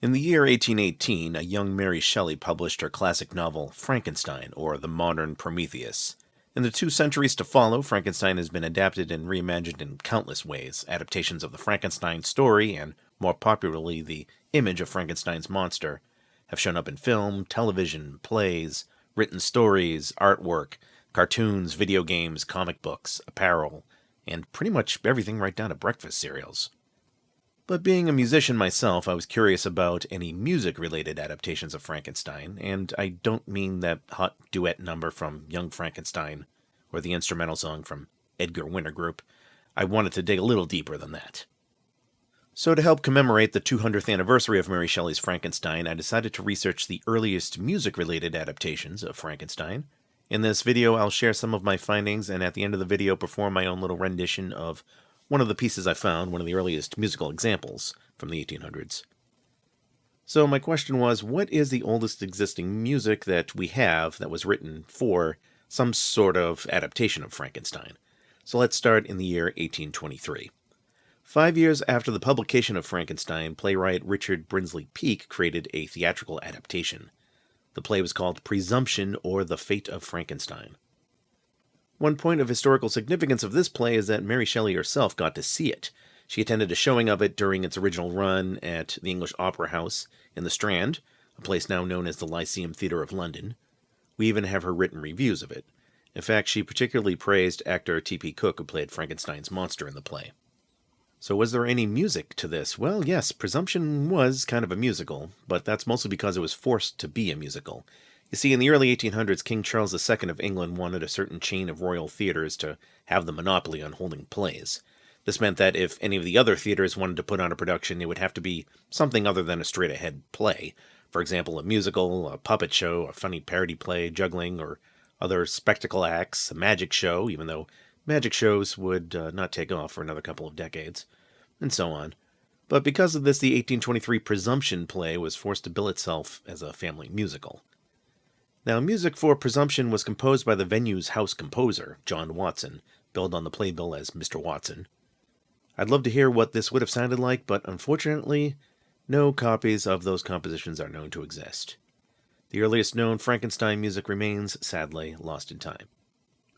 In the year 1818, a young Mary Shelley published her classic novel Frankenstein, or The Modern Prometheus. In the 2 centuries to follow, Frankenstein has been adapted and reimagined in countless ways. Adaptations of the Frankenstein story, and more popularly the image of Frankenstein's monster, have shown up in film, television, plays, written stories, artwork, cartoons, video games, comic books, apparel, and pretty much everything right down to breakfast cereals. But being a musician myself, I was curious about any music-related adaptations of Frankenstein, and I don't mean that hot duet number from Young Frankenstein or the instrumental song from Edgar Winter Group. I wanted to dig a little deeper than that. So to help commemorate the 200th anniversary of Mary Shelley's Frankenstein, I decided to research the earliest music-related adaptations of Frankenstein. In this video, I'll share some of my findings, and at the end of the video, perform my own little rendition of one of the pieces I found, one of the earliest musical examples from the 1800s. So my question was, what is the oldest existing music that we have that was written for some sort of adaptation of Frankenstein? So let's start in the year 1823. 5 years after the publication of Frankenstein, playwright Richard Brinsley Peake created a theatrical adaptation. The play was called Presumption, or The Fate of Frankenstein. One point of historical significance of this play is that Mary Shelley herself got to see it. She attended a showing of it during its original run at the English Opera House in the Strand, a place now known as the Lyceum Theatre of London. We even have her written reviews of it. In fact, she particularly praised actor T.P. Cook, who played Frankenstein's monster in the play. So was there any music to this? Well, yes, Presumption was kind of a musical, but that's mostly because it was forced to be a musical. You see, in the early 1800s, King Charles II of England wanted a certain chain of royal theaters to have the monopoly on holding plays. This meant that if any of the other theaters wanted to put on a production, it would have to be something other than a straight-ahead play. For example, a musical, a puppet show, a funny parody play, juggling, or other spectacle acts, a magic show, even though magic shows would not take off for another couple of decades, and so on. But because of this, the 1823 Presumption play was forced to bill itself as a family musical. Now, music for Presumption was composed by the venue's house composer, John Watson, billed on the playbill as Mr. Watson. I'd love to hear what this would have sounded like, but unfortunately, no copies of those compositions are known to exist. The earliest known Frankenstein music remains, sadly, lost in time.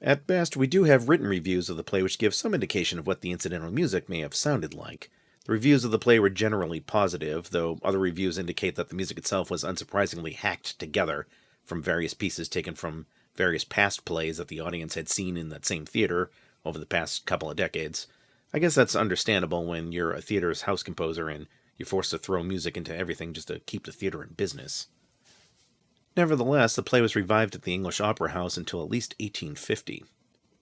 At best, we do have written reviews of the play which give some indication of what the incidental music may have sounded like. The reviews of the play were generally positive, though other reviews indicate that the music itself was unsurprisingly hacked together from various pieces taken from various past plays that the audience had seen in that same theater over the past couple of decades. I guess that's understandable when you're a theater's house composer and you're forced to throw music into everything just to keep the theater in business. Nevertheless, the play was revived at the English Opera House until at least 1850.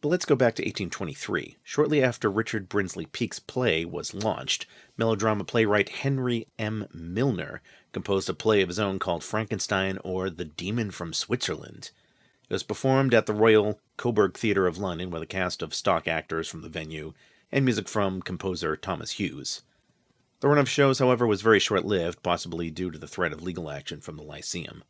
But let's go back to 1823. Shortly after Richard Brinsley Peake's play was launched, melodrama playwright Henry M. Milner composed a play of his own called Frankenstein, or The Demon from Switzerland. It was performed at the Royal Coburg Theatre of London with a cast of stock actors from the venue and music from composer Thomas Hughes. The run of shows, however, was very short-lived, possibly due to the threat of legal action from the Lyceum.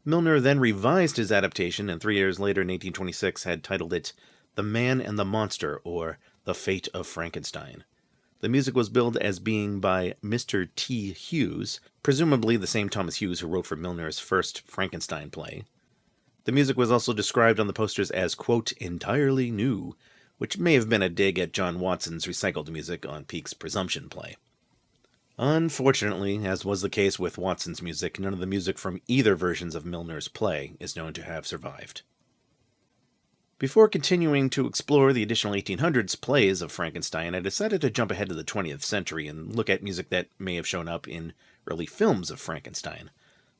Milner then revised his adaptation, and 3 years later in 1826 had titled it The Man and the Monster, or The Fate of Frankenstein. The music was billed as being by Mr. T. Hughes, presumably the same Thomas Hughes who wrote for Milner's first Frankenstein play. The music was also described on the posters as, quote, entirely new, which may have been a dig at John Watson's recycled music on Peake's Presumption play. Unfortunately, as was the case with Watson's music, none of the music from either versions of Milner's play is known to have survived. Before continuing to explore the additional 1800s plays of Frankenstein, I decided to jump ahead to the 20th century and look at music that may have shown up in early films of Frankenstein.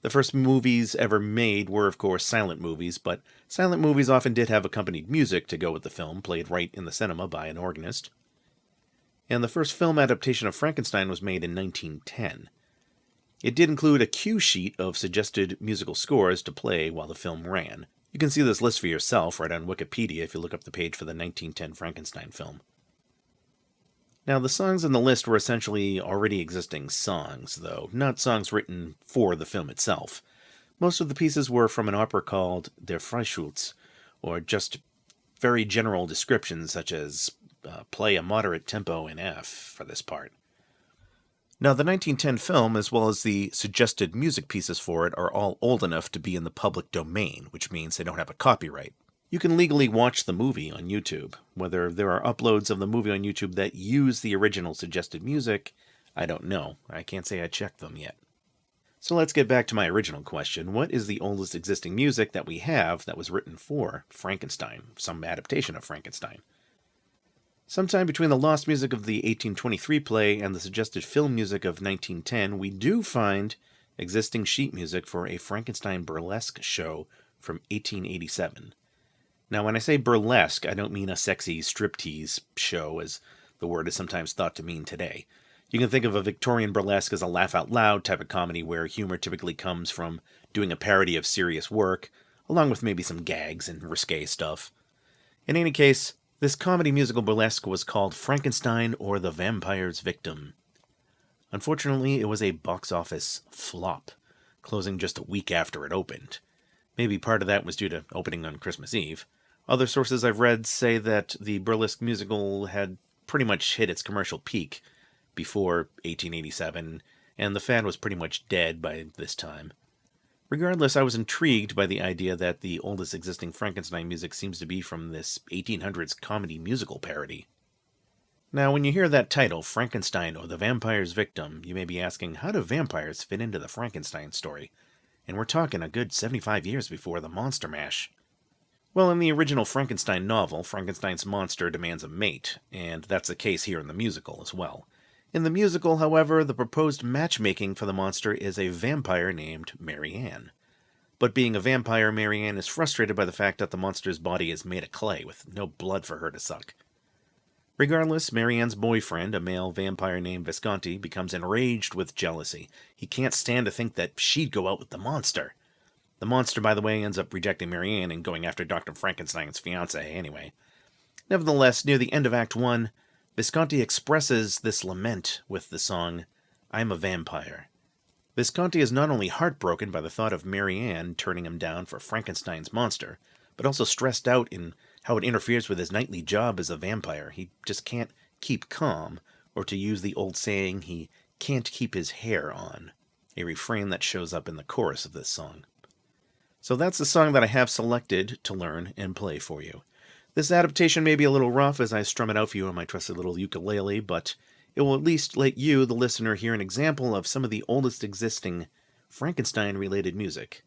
The first movies ever made were, of course, silent movies, but silent movies often did have accompanied music to go with the film, played right in the cinema by an organist. And the first film adaptation of Frankenstein was made in 1910. It did include a cue sheet of suggested musical scores to play while the film ran. You can see this list for yourself right on Wikipedia if you look up the page for the 1910 Frankenstein film. Now, the songs on the list were essentially already existing songs, though, not songs written for the film itself. Most of the pieces were from an opera called Der Freischütz, or just very general descriptions such as play a moderate tempo in F for this part. Now, the 1910 film, as well as the suggested music pieces for it, are all old enough to be in the public domain, which means they don't have a copyright. You can legally watch the movie on YouTube. Whether there are uploads of the movie on YouTube that use the original suggested music, I don't know. I can't say I checked them yet. So let's get back to my original question. What is the oldest existing music that we have that was written for Frankenstein, some adaptation of Frankenstein? Sometime between the lost music of the 1823 play and the suggested film music of 1910, we do find existing sheet music for a Frankenstein burlesque show from 1887. Now, when I say burlesque, I don't mean a sexy striptease show, as the word is sometimes thought to mean today. You can think of a Victorian burlesque as a laugh-out-loud type of comedy where humor typically comes from doing a parody of serious work, along with maybe some gags and risque stuff. In any case, this comedy musical burlesque was called Frankenstein or the Vampire's Victim. Unfortunately, it was a box office flop, closing just a week after it opened. Maybe part of that was due to opening on Christmas Eve. Other sources I've read say that the burlesque musical had pretty much hit its commercial peak before 1887, and the fad was pretty much dead by this time. Regardless, I was intrigued by the idea that the oldest existing Frankenstein music seems to be from this 1800s comedy musical parody. Now, when you hear that title, Frankenstein or the Vampire's Victim, you may be asking, how do vampires fit into the Frankenstein story? And we're talking a good 75 years before the Monster Mash. Well, in the original Frankenstein novel, Frankenstein's monster demands a mate, and that's the case here in the musical as well. In the musical, however, the proposed matchmaking for the monster is a vampire named Mary Ann. But being a vampire, Mary Ann is frustrated by the fact that the monster's body is made of clay, with no blood for her to suck. Regardless, Mary Ann's boyfriend, a male vampire named Visconti, becomes enraged with jealousy. He can't stand to think that she'd go out with the monster. The monster, by the way, ends up rejecting Mary Ann and going after Dr. Frankenstein's fiancée anyway. Nevertheless, near the end of Act 1, Visconti expresses this lament with the song, "I'm a Vampire." Visconti is not only heartbroken by the thought of Mary Ann turning him down for Frankenstein's monster, but also stressed out in how it interferes with his nightly job as a vampire. He just can't keep calm, or to use the old saying, he can't keep his hair on, a refrain that shows up in the chorus of this song. So that's the song that I have selected to learn and play for you. This adaptation may be a little rough as I strum it out for you on my trusted little ukulele, but it will at least let you, the listener, hear an example of some of the oldest existing Frankenstein-related music.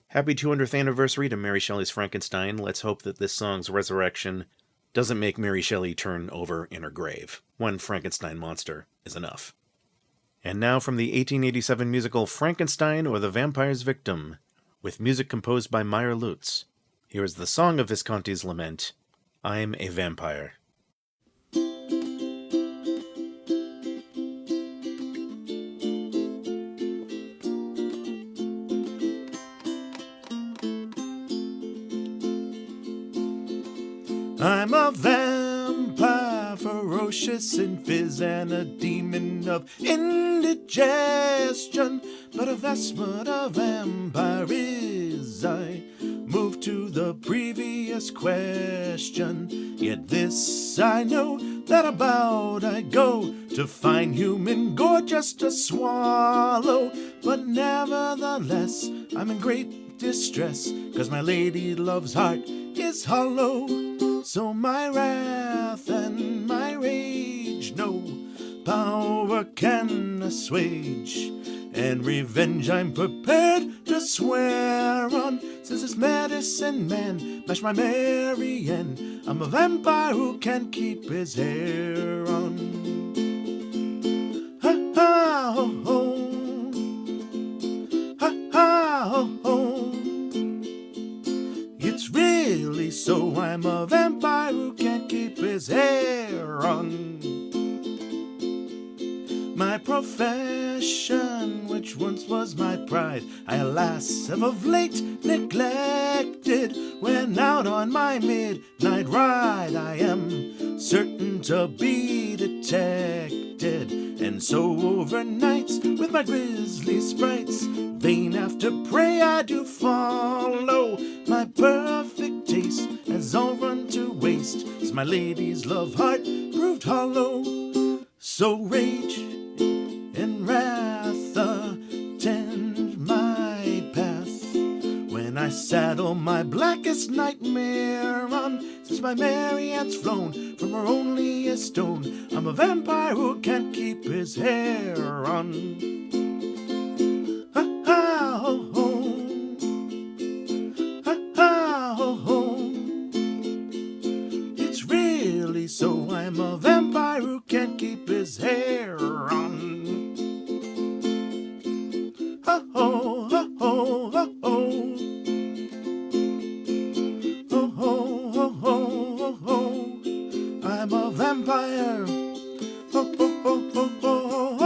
Happy 200th anniversary to Mary Shelley's Frankenstein. Let's hope that this song's resurrection doesn't make Mary Shelley turn over in her grave. One Frankenstein monster is enough. And now from the 1887 musical Frankenstein or the Vampire's Victim, with music composed by Meyer Lutz, here is the song of Visconti's lament, "I'm a Vampire." I'm a vampire, ferocious in fizz, and a demon of indigestion. But if that's what a vampire is, I move to the previous question. Yet this I know, that about I go to find human gore just to swallow. But nevertheless, I'm in great distress, 'cause my lady love's heart is hollow. So my wrath and my rage no power can assuage, and revenge I'm prepared to swear on, since this medicine man mashed my Mary Ann. I'm a vampire who can't keep his hair on. Ha ha ho ho, ha ha ho ho. It's really so, I'm a vampire who can't keep his hair on. My profession, which once was my pride, I alas have of late neglected. When out on my midnight ride, I am certain to be detected. And so overnights with my grisly sprites, vain after prey I do follow. My perfect taste has all run to waste, as my lady's love heart proved hollow. So rage and saddle my blackest nightmare on. Since my Mary Ann's flown from her only a stone, I'm a vampire who can't keep his hair on. Ha ha ho ho. Ha ha ho ho. It's really so, I'm a vampire who can't keep his hair on. Ha ho ha ho ha ho. Ho ho ho ho ho ho. I'm a vampire. Ho ho ho ho ho ho.